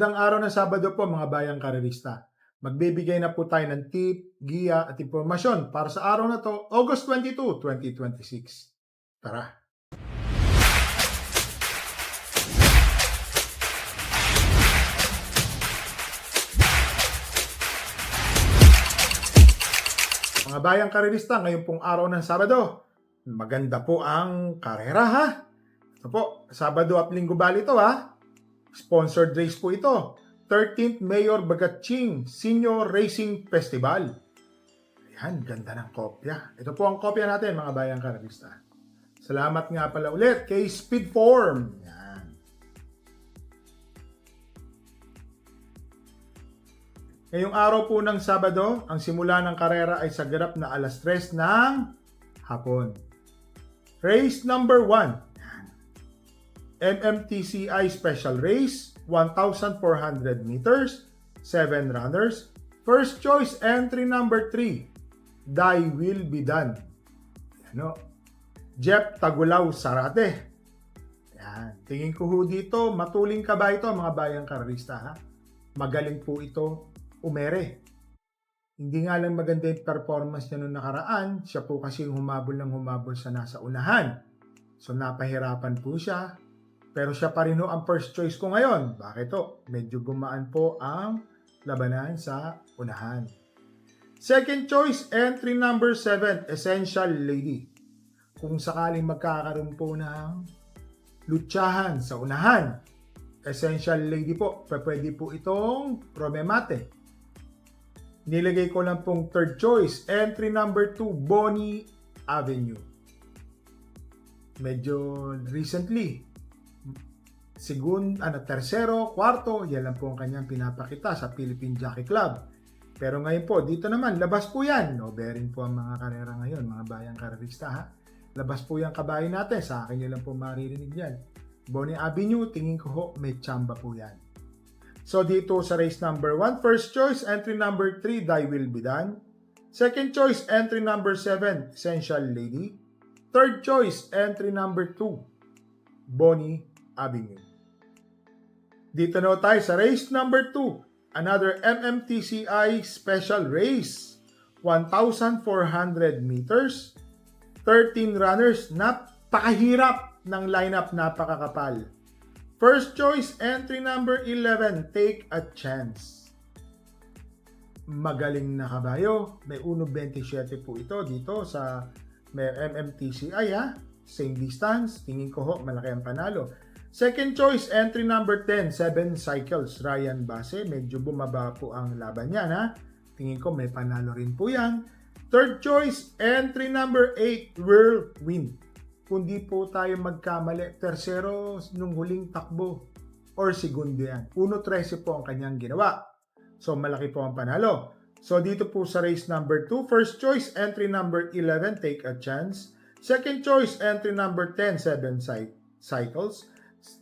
Magandang araw ng Sabado po mga bayang karerista. Magbibigay na po tayo ng tip, giya at impormasyon para sa araw na to, August 22, 2026. Tara! Mga bayang karerista, ngayon pong araw ng Sabado, maganda po ang karera ha. Ito po, Sabado at Linggo bali ito ha. Sponsored race po ito. 13th Mayor Bagatching Senior Racing Festival. Ayan, ganda ng kopya. Ito po ang kopya natin mga bayang karerista. Salamat nga pala ulit kay Speedform. Ayan. Ngayong araw po ng Sabado, ang simula ng karera ay sa ganap na alas 3 ng hapon. Race number 1. MMTCI Special Race, 1,400 meters, 7 runners. First choice, entry number 3, Thy Will Be Done. Ano? Jeff Tagulaw Sarate. Yan. Tingin ko ho dito, matuling ka ba ito mga bayang karerista ha? Magaling po ito umere. Hindi nga lang maganda yung performance niya noong nakaraan, siya po kasi humabol sa nasa unahan. So napahirapan po siya. Pero siya pa rin ho ang first choice ko ngayon. Bakit to? Medyo gumaan po ang labanan sa unahan. Second choice, entry number 7, Essential Lady. Kung sakaling magkakaroon po ng lutsahan sa unahan, Essential Lady po, pwede po itong Romemate. Nilagay ko lang pong third choice, entry number 2, Bonnie Avenue. Medyo recently, tercero, kwarto, yan lang po ang kanyang pinapakita sa Philippine Jockey Club. Pero ngayon po, dito naman, labas po yan. No bearing po ang mga karera ngayon, mga bayang karerista ha. Labas po yung kabayo natin, sa akin nyo lang po maririnig yan. Bonnie Avenue, tingin ko ho, may tsamba po yan. So dito sa race number 1, first choice, entry number 3, Thy Will Be Done. Second choice, entry number 7, Essential Lady. Third choice, entry number 2, Bonnie Avenue. Dito na tayo sa race number 2, another MMTCI special race. 1,400 meters, 13 runners, napakahirap ng lineup, napakakapal. First choice, entry number 11, Take a Chance. Magaling na kabayo, may 1.27 po ito dito sa MMTCI ha. Same distance, tingin ko ho, malaki ang panalo. Second choice, entry number 10, 7 cycles, Ryan Base. Medyo bumaba po ang laban niyan ha. Tingin ko may panalo rin po yan. Third choice, entry number 8, Whirlwind. Kung di po tayo magkamali, tercero nung huling takbo or segundo yan. 1.13 po ang kanyang ginawa. So malaki po ang panalo. So dito po sa race number 2, first choice, entry number 11, Take a Chance. Second choice, entry number 10, 7 cycles.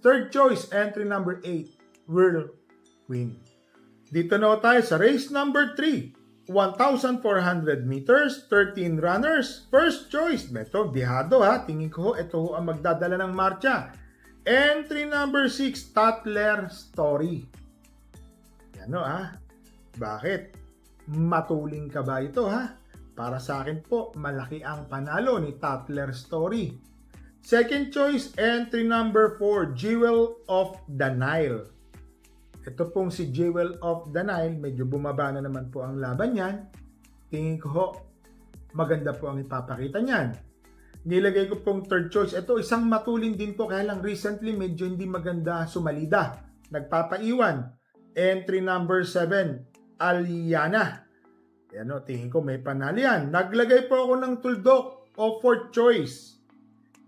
Third choice, entry number 8, Whirlwind. Dito na tayo sa race number 3, 1,400 meters, 13 runners. First choice, ito, bihado ha. Tingin ko, ito ang magdadala ng marcha. Entry number 6, Tatler Story. Yan o ha. Bakit? Matuling ka ba ito ha? Para sa akin po, malaki ang panalo ni Tatler Story. Second choice, entry number 4, Jewel of the Nile. Ito pong si Jewel of the Nile, medyo bumaba na naman po ang laban niyan. Tingin ko ho, maganda po ang ipapakita niyan. Nilagay ko pong third choice. Ito, isang matuling din po, kaya lang recently medyo hindi maganda sumalida. Nagpapaiwan. Entry number 7, Aliana. Yan o, tingin ko may panalo yan. Naglagay po ako ng tuldok o fourth choice.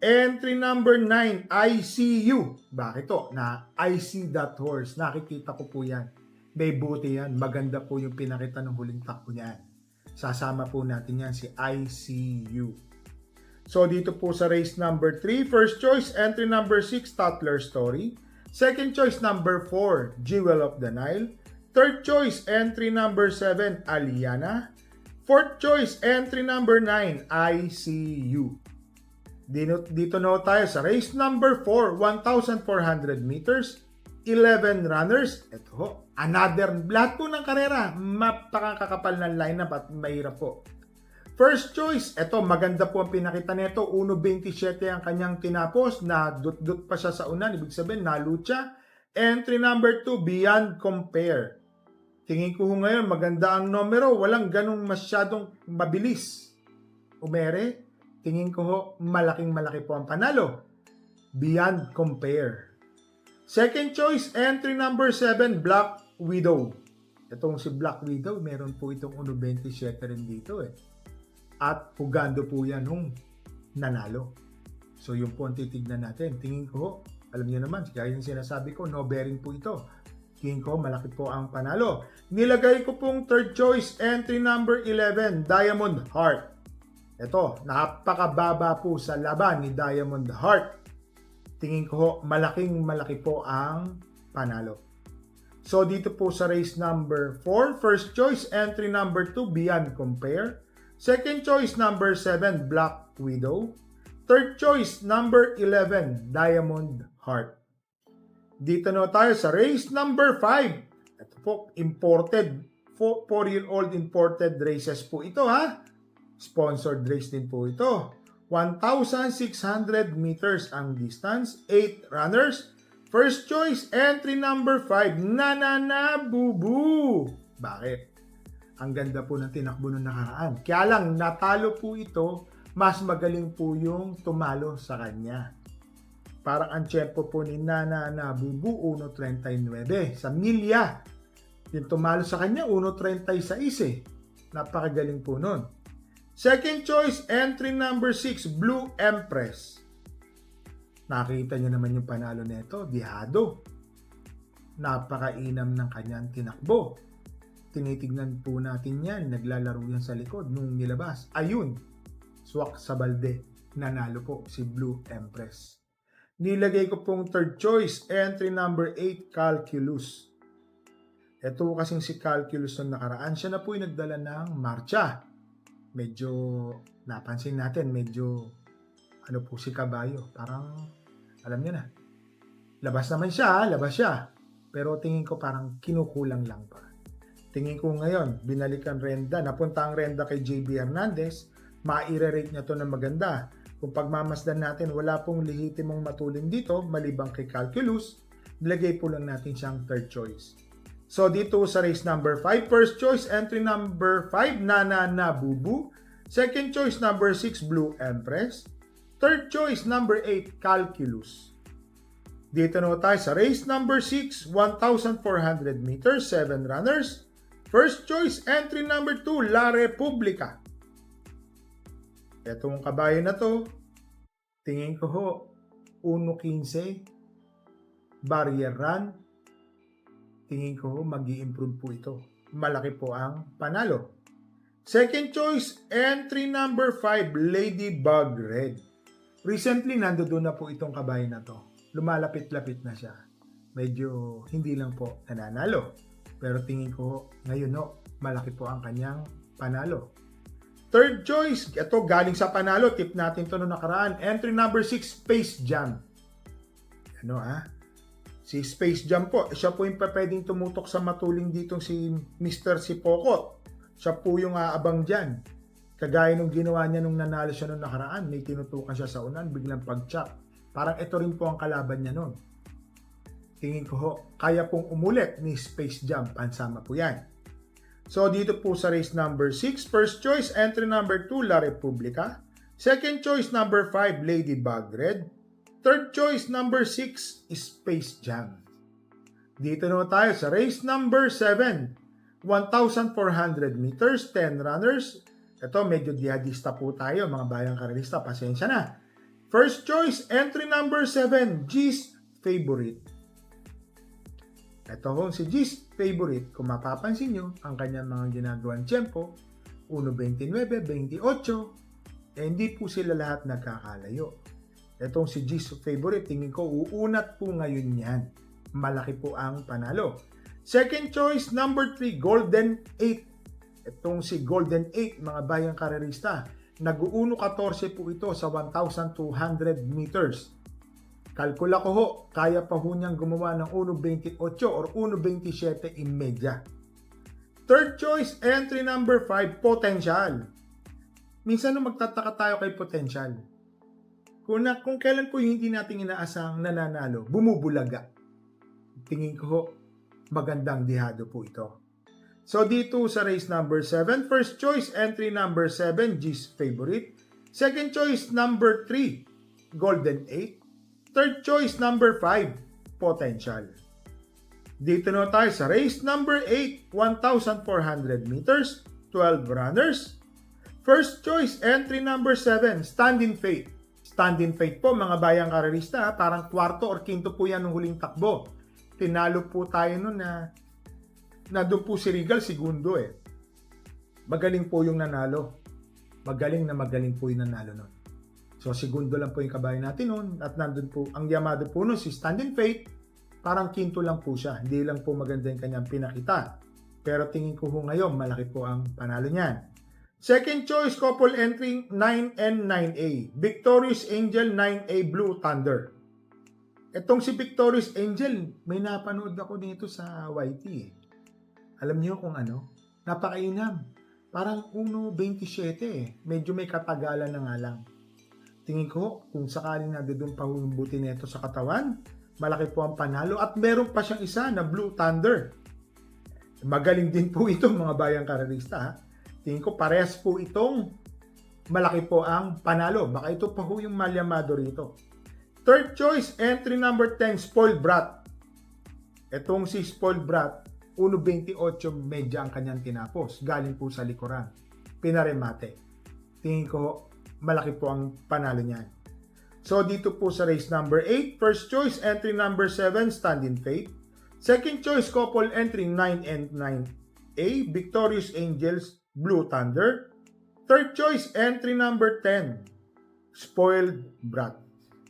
Entry number 9, ICU. Bakit to? Na I see that horse. Nakikita ko po yan. May buti yan. Maganda po yung pinakita ng huling takbo niyan. Sasama po natin yan si ICU. So dito po sa race number 3, first choice, entry number 6, Tatler Story. Second choice, number 4, Jewel of the Nile. Third choice, entry number 7, Aliana. Fourth choice, entry number 9, ICU. Dito na tayo sa race number 4, 1,400 meters, 11 runners. Ito ho, another, lahat po ng karera, mapakakakapal ng lineup at mahirap po. First choice, ito maganda po ang pinakita nito, 1.27 ang kanyang tinapos, na dut-dut pa siya sa unan, ibig sabihin nalucha. Entry number 2, Beyond Compare. Tingin ko ngayon maganda ang numero, walang ganong masyadong mabilis. Umere, tingin ko ho malaking-malaki po ang panalo. Beyond Compare. Second choice, entry number 7, Black Widow. Itong si Black Widow, meron po itong 1.27 rin dito eh. At pugando po yan nung nanalo. So yun po ang titignan natin. Tingin ko, alam niyo naman, kaya yung sinasabi ko, no bearing po ito. Tingin ko, malaki po ang panalo. Nilagay ko pong third choice, entry number 11, Diamond Heart. Ito, napakababa po sa laban ni Diamond Heart. Tingin ko, malaking-malaki po ang panalo. So dito po sa race number 4, first choice, entry number 2, Beyond Compare. Second choice, number 7, Black Widow. Third choice, number 11, Diamond Heart. Dito na tayo sa race number 5. Ito po, imported, 4-year-old imported races po ito ha. Sponsored race din po ito. 1,600 meters ang distance, 8 runners. First choice, entry number 5, Nanana Bubu. Bakit? Ang ganda po ng tinakbo nung nakaraan. Kaya lang, natalo po ito, mas magaling po yung tumalo sa kanya. Parang ang tempo po ni Nanana Bubu, 1.39. Sa milya, yung tumalo sa kanya, 1.36 eh. Napakagaling po nun. Second choice, entry number 6, Blue Empress. Nakita niyo naman yung panalo nito, dihado. Napakainam ng kanyang tinakbo. Tinitignan po natin yan, naglalaro yan sa likod nung nilabas. Ayun, swak sa balde, nanalo po si Blue Empress. Nilagay ko pong third choice, entry number 8, Calculus. Ito kasing si Calculus na nakaraan, siya na po yung nagdala ng marcha. Medyo, napansin natin, medyo, ano po si Kabayo, parang, alam niyo na. Labas naman siya, labas siya. Pero tingin ko parang kinukulang lang pa. Tingin ko ngayon, binalikan Renda, napunta ang Renda kay JB Hernandez, maire-rate niya to ng maganda. Kung pagmamasdan natin, wala pong lehitimong matulin dito, malibang kay Calculus, nilagay po lang natin siyang third choice. So dito sa race number 5, first choice, entry number 5, Nanana Bubu. Second choice, number 6, Blue Empress. Third choice, number 8, Calculus. Dito na tayo sa race number 6, 1,400 meters, 7 runners. First choice, entry number 2, La Republica. Itong kabayo na to, tingin ko ho, 1.15, barrier run. Tingin ko ho, mag-i-improve po ito. Malaki po ang panalo. Second choice, entry number 5, Ladybug Red. Recently, nandoon na po itong kabayo na to. Lumalapit-lapit na siya. Medyo hindi lang po nananalo. Pero tingin ko ngayon no, malaki po ang kanyang panalo. Third choice, ito galing sa panalo, tip natin to noong nakaraan. Entry number 6, Space Jam. Ano si Space Jam po, siya po yung pwedeng tumutok sa matuling ditong si Mr. Sipokot. Siya po yung aabang dyan. Kagaya nung ginawa niya nung nanalo siya nung nakaraan, may tinutukan siya sa unan, biglang pag-chop. Parang ito rin po ang kalaban niya nun. Tingin ko ho, kaya pong umulit ni Space Jam, pansama po yan. So dito po sa race number 6, first choice, entry number 2, La Republica. Second choice, number 5, Ladybug Red. Third choice, number 6, Space Jam. Dito na tayo sa race number 7, 1,400 meters, 10 runners. Ito, medyo jihadista po tayo, mga bayang karelista, pasensya na. First choice, entry number 7, G's Favorite. Ito ho, si G's Favorite, kung mapapansin nyo, ang kanyang mga ginagawang tempo, 1.29, 28, hindi po sila lahat nagkakalayo. Itong si G's Favorite, tingin ko, uunat po ngayon yan. Malaki po ang panalo. Second choice, number 3, Golden 8. Itong si Golden 8, mga bayang karerista, nag-1.14 po ito sa 1,200 meters. Kalkula ko ho, kaya pa ho niyang gumawa ng 1.28 or 1.27 imedya. Third choice, entry number 5, potential. Minsan nung magtataka tayo kay potential, kung kailan po yung hindi natin inaasang nananalo, bumubulaga. Tingin ko ho, magandang dihado po ito. So dito sa race number 7, first choice, entry number 7, G's favorite. Second choice, number 3, Golden 8. Third choice, number 5, Potential. Dito na tayo sa race number 8, 1,400 meters, 12 runners. First choice, entry number 7, Standing Faith. Standing Faith po, mga bayang karerista, parang kwarto or quinto po yan ng huling takbo. Tinalo po tayo nun na doon po si Regal, segundo eh. Magaling po yung nanalo. Magaling po yung nanalo nun. So, segundo lang po yung kabayo natin nun. At nandun po, ang Yamado po nun, si Standing Faith, parang quinto lang po siya. Hindi lang po maganda yung kanyang pinakita. Pero tingin ko ho ngayon, malaki po ang panalo niyan. Second choice, couple entry 9 and 9A. Victorious Angel 9A Blue Thunder. Itong si Victorious Angel, may napanood ako dito sa YT eh. Alam niyo kung ano? Napakainam. Parang 1.27 eh. Medyo may katagalan na nga lang. Tingin ko, kung sakaling nadudun pa yung buti nito sa katawan, malaki po ang panalo. At meron pa siyang isa na Blue Thunder. Magaling din po ito mga bayang karerista ha. Tingin ko parehas po itong malaki po ang panalo. Baka ito pa ho yung malyamado rito. Third choice, entry number 10, Spoiled Brat. Itong si Spoiled Brat, 1.28 medya ang kanyang tinapos. Galing po sa likuran. Pinaremate. Tingin ko malaki po ang panalo niyan. So dito po sa race number 8, first choice, entry number 7, Standing Faith. Second choice, couple entry 9 and 9A, Victorious Angels, Blue Thunder. Third choice, entry number 10, Spoiled Brat.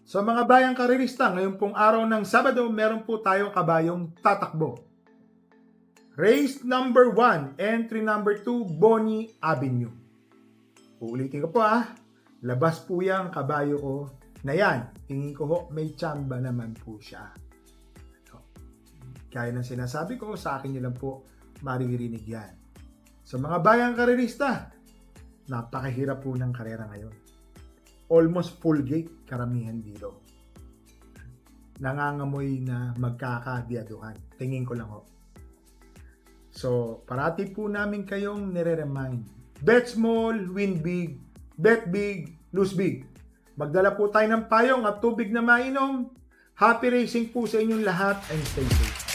So mga bayang karerista, ngayon pong araw ng Sabado, meron po tayong kabayong tatakbo. Race number 1, entry number 2, Bonnie Avenue. Uulitin ko po labas po yung kabayo ko na yan. Tingin ko ho, may tsamba naman po siya. Kaya ng sinasabi ko, sa akin nyo lang po maririnig yan. So mga bayang karerista, napakahirap po ng karera ngayon. Almost full gate karamihan dito. Nangangamoy na magkakabiyaduhan. Tingin ko lang ho. So, parati po namin kayong nire-remind. Bet small, win big. Bet big, lose big. Magdala po tayo ng payong at tubig na mainom. Happy racing po sa inyong lahat and stay safe.